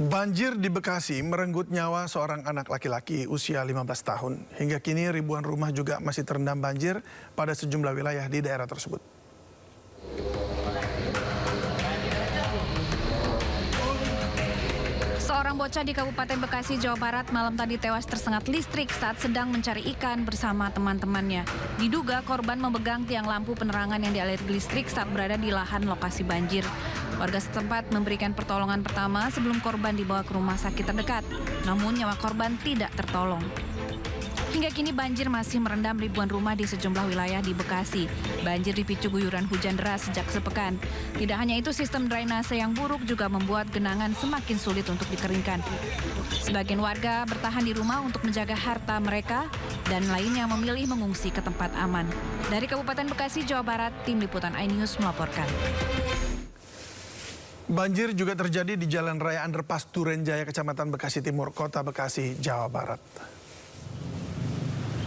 Banjir di Bekasi merenggut nyawa seorang anak laki-laki usia 15 tahun. Hingga kini ribuan rumah juga masih terendam banjir pada sejumlah wilayah di daerah tersebut. Seorang bocah di Kabupaten Bekasi, Jawa Barat malam tadi tewas tersengat listrik saat sedang mencari ikan bersama teman-temannya. Diduga korban memegang tiang lampu penerangan yang dialiri listrik saat berada di lahan lokasi banjir. Warga setempat memberikan pertolongan pertama sebelum korban dibawa ke rumah sakit terdekat. Namun nyawa korban tidak tertolong. Hingga kini banjir masih merendam ribuan rumah di sejumlah wilayah di Bekasi. Banjir dipicu guyuran hujan deras sejak sepekan. Tidak hanya itu, sistem drainase yang buruk juga membuat genangan semakin sulit untuk dikeringkan. Sebagian warga bertahan di rumah untuk menjaga harta mereka dan lainnya memilih mengungsi ke tempat aman. Dari Kabupaten Bekasi, Jawa Barat, Tim Liputan iNews melaporkan. Banjir juga terjadi di Jalan Raya Underpass Durenjaya, Kecamatan Bekasi Timur, Kota Bekasi, Jawa Barat.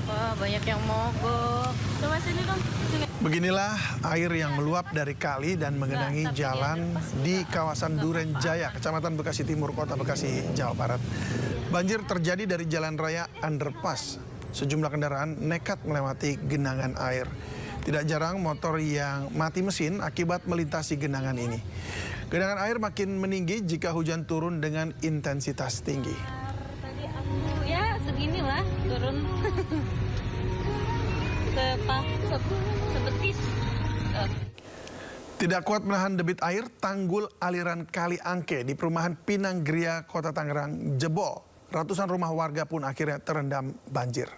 Wah, banyak yang mogok. Coba sini dong. Sini. Beginilah air yang meluap dari kali dan mengenangi jalan di kawasan Durenjaya, Kecamatan Bekasi Timur, Kota Bekasi, Jawa Barat. Banjir terjadi dari Jalan Raya Underpass. Sejumlah kendaraan nekat melewati genangan air. Tidak jarang motor yang mati mesin akibat melintasi genangan ini. Genangan air makin meninggi jika hujan turun dengan intensitas tinggi. Tadi aku ya seginilah turun. Sebetis. Tidak kuat menahan debit air, tanggul aliran Kali Angke di perumahan Pinanggria, Kota Tangerang jebol. Ratusan rumah warga pun akhirnya terendam banjir.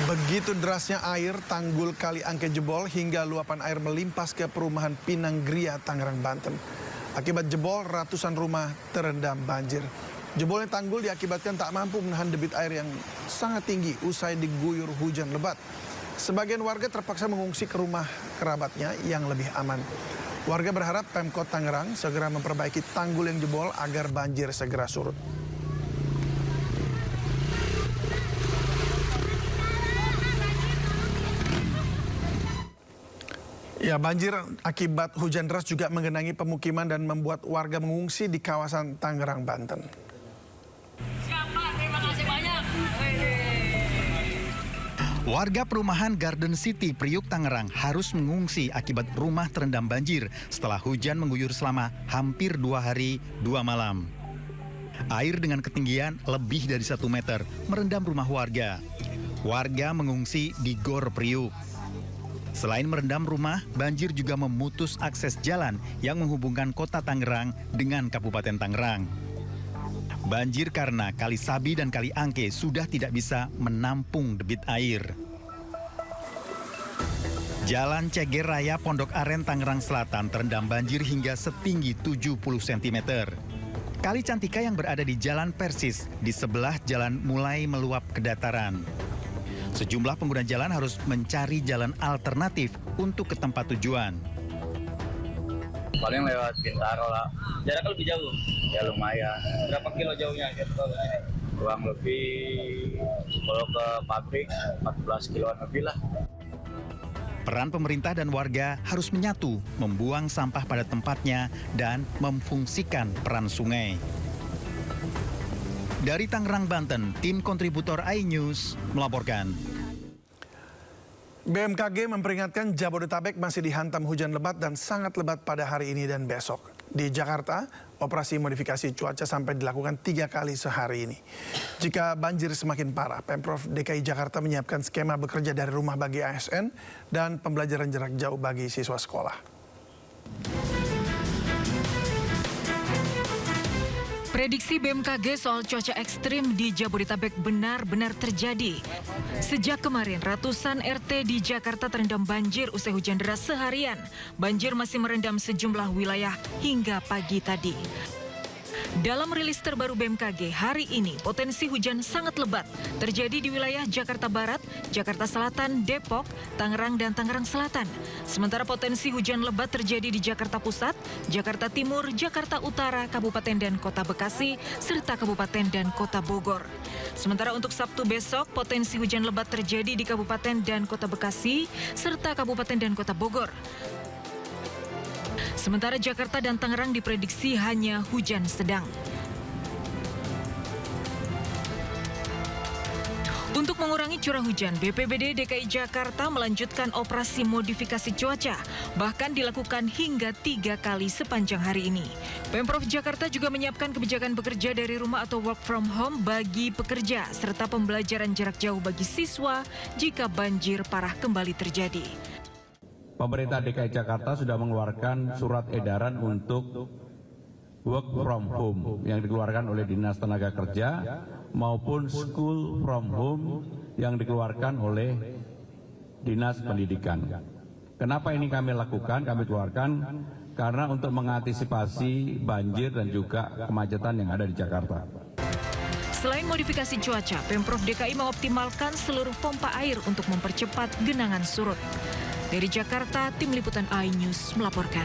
Begitu derasnya air, tanggul Kali Angke jebol hingga luapan air melimpas ke perumahan Pinanggria, Tangerang, Banten. Akibat jebol, ratusan rumah terendam banjir. Jebolnya tanggul diakibatkan tak mampu menahan debit air yang sangat tinggi usai diguyur hujan lebat. Sebagian warga terpaksa mengungsi ke rumah kerabatnya yang lebih aman. Warga berharap Pemkot Tangerang segera memperbaiki tanggul yang jebol agar banjir segera surut. Ya, banjir akibat hujan deras juga menggenangi pemukiman dan membuat warga mengungsi di kawasan Tangerang, Banten. Terima kasih banyak. Warga perumahan Garden City, Priuk, Tangerang harus mengungsi akibat rumah terendam banjir setelah hujan mengguyur selama hampir 2 hari 2 malam. Air dengan ketinggian lebih dari 1 meter merendam rumah warga. Warga mengungsi di Gor Priuk. Selain merendam rumah, banjir juga memutus akses jalan yang menghubungkan Kota Tangerang dengan Kabupaten Tangerang. Banjir karena Kali Sabi dan Kali Angke sudah tidak bisa menampung debit air. Jalan Ceger Raya Pondok Aren, Tangerang Selatan terendam banjir hingga setinggi 70 cm. Kali Cantika yang berada di Jalan Persis di sebelah jalan mulai meluap ke dataran. Sejumlah pengguna jalan harus mencari jalan alternatif untuk ke tempat tujuan. Paling lewat Bintaro lah. Jaraknya lebih jauh? Ya lumayan. Berapa kilo jauhnya? Kurang lebih, kalau ke pabrik 14 kiloan lebih lah. Peran pemerintah dan warga harus menyatu, membuang sampah pada tempatnya dan memfungsikan peran sungai. Dari Tangerang, Banten, tim kontributor iNews melaporkan. BMKG memperingatkan Jabodetabek masih dihantam hujan lebat dan sangat lebat pada hari ini dan besok. Di Jakarta, operasi modifikasi cuaca sampai dilakukan 3 kali sehari ini. Jika banjir semakin parah, Pemprov DKI Jakarta menyiapkan skema bekerja dari rumah bagi ASN dan pembelajaran jarak jauh bagi siswa sekolah. Prediksi BMKG soal cuaca ekstrim di Jabodetabek benar-benar terjadi. Sejak kemarin, ratusan RT di Jakarta terendam banjir usai hujan deras seharian. Banjir masih merendam sejumlah wilayah hingga pagi tadi. Dalam rilis terbaru BMKG, hari ini potensi hujan sangat lebat terjadi di wilayah Jakarta Barat, Jakarta Selatan, Depok, Tangerang, dan Tangerang Selatan. Sementara potensi hujan lebat terjadi di Jakarta Pusat, Jakarta Timur, Jakarta Utara, Kabupaten dan Kota Bekasi, serta Kabupaten dan Kota Bogor. Sementara untuk Sabtu besok, potensi hujan lebat terjadi di Kabupaten dan Kota Bekasi, serta Kabupaten dan Kota Bogor. Sementara Jakarta dan Tangerang diprediksi hanya hujan sedang. Untuk mengurangi curah hujan, BPBD DKI Jakarta melanjutkan operasi modifikasi cuaca, bahkan dilakukan hingga 3 kali sepanjang hari ini. Pemprov Jakarta juga menyiapkan kebijakan bekerja dari rumah atau work from home bagi pekerja, serta pembelajaran jarak jauh bagi siswa jika banjir parah kembali terjadi. Pemerintah DKI Jakarta sudah mengeluarkan surat edaran untuk work from home yang dikeluarkan oleh Dinas Tenaga Kerja maupun school from home yang dikeluarkan oleh Dinas Pendidikan. Kenapa ini kami lakukan? Kami keluarkan karena untuk mengantisipasi banjir dan juga kemacetan yang ada di Jakarta. Selain modifikasi cuaca, Pemprov DKI mengoptimalkan seluruh pompa air untuk mempercepat genangan surut. Dari Jakarta, Tim Liputan iNews melaporkan.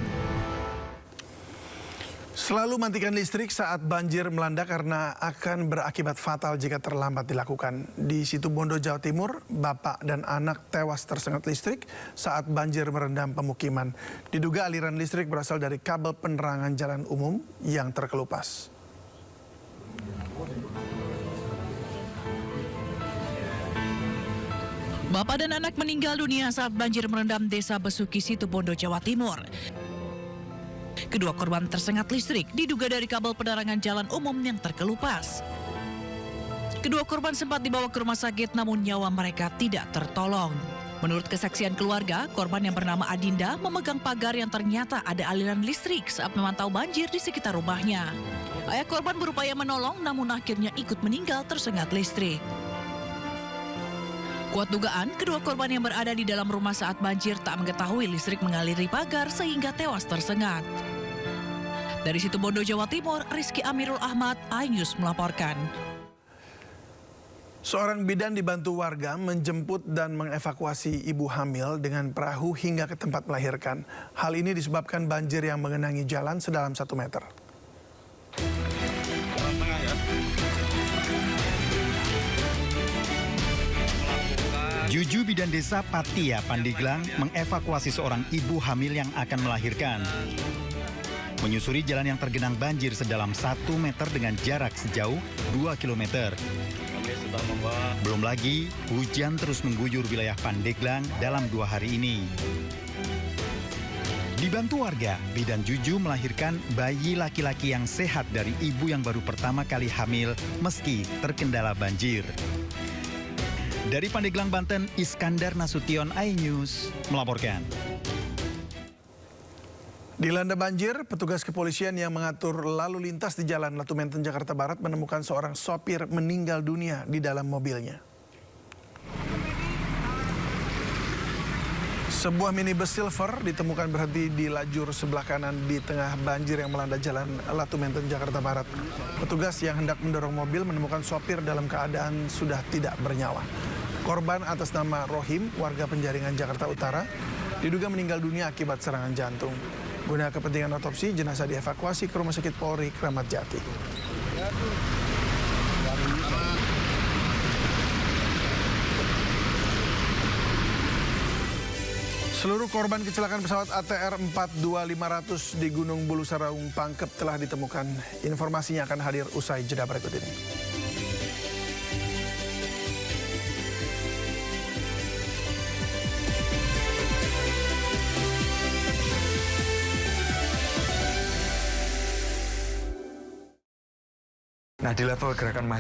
Selalu matikan listrik saat banjir melanda karena akan berakibat fatal jika terlambat dilakukan. Di Situbondo, Jawa Timur, bapak dan anak tewas tersengat listrik saat banjir merendam pemukiman. Diduga aliran listrik berasal dari kabel penerangan jalan umum yang terkelupas. Bapak dan anak meninggal dunia saat banjir merendam Desa Besuki, Situbondo, Jawa Timur. Kedua korban tersengat listrik diduga dari kabel penerangan jalan umum yang terkelupas. Kedua korban sempat dibawa ke rumah sakit namun nyawa mereka tidak tertolong. Menurut kesaksian keluarga, korban yang bernama Adinda memegang pagar yang ternyata ada aliran listrik saat memantau banjir di sekitar rumahnya. Ayah korban berupaya menolong namun akhirnya ikut meninggal tersengat listrik. Kuat dugaan, kedua korban yang berada di dalam rumah saat banjir tak mengetahui listrik mengaliri pagar sehingga tewas tersengat. Dari Situbondo, Jawa Timur, Rizky Amirul Ahmad, iNews melaporkan. Seorang bidan dibantu warga menjemput dan mengevakuasi ibu hamil dengan perahu hingga ke tempat melahirkan. Hal ini disebabkan banjir yang mengenangi jalan sedalam 1 meter. Juju bidan desa Patia, Pandeglang mengevakuasi seorang ibu hamil yang akan melahirkan. Menyusuri jalan yang tergenang banjir sedalam 1 meter dengan jarak sejauh 2 kilometer. Belum lagi, hujan terus mengguyur wilayah Pandeglang dalam 2 hari ini. Dibantu warga, bidan Juju melahirkan bayi laki-laki yang sehat dari ibu yang baru pertama kali hamil meski terkendala banjir. Dari Pandeglang, Banten, Iskandar Nasution, iNews melaporkan. Dilanda banjir, petugas kepolisian yang mengatur lalu lintas di Jalan Latu Menten, Jakarta Barat menemukan seorang sopir meninggal dunia di dalam mobilnya. Sebuah minibus silver ditemukan berhenti di lajur sebelah kanan di tengah banjir yang melanda Jalan Latu Menten, Jakarta Barat. Petugas yang hendak mendorong mobil menemukan sopir dalam keadaan sudah tidak bernyawa. Korban atas nama Rohim, warga Penjaringan, Jakarta Utara, diduga meninggal dunia akibat serangan jantung. Guna kepentingan otopsi, jenazah dievakuasi ke Rumah Sakit Polri Kramat Jati. Seluruh korban kecelakaan pesawat ATR 42500 di Gunung Bulu Saraung, Pangkep telah ditemukan. Informasinya akan hadir usai jeda berikut ini. Nah, di level gerakan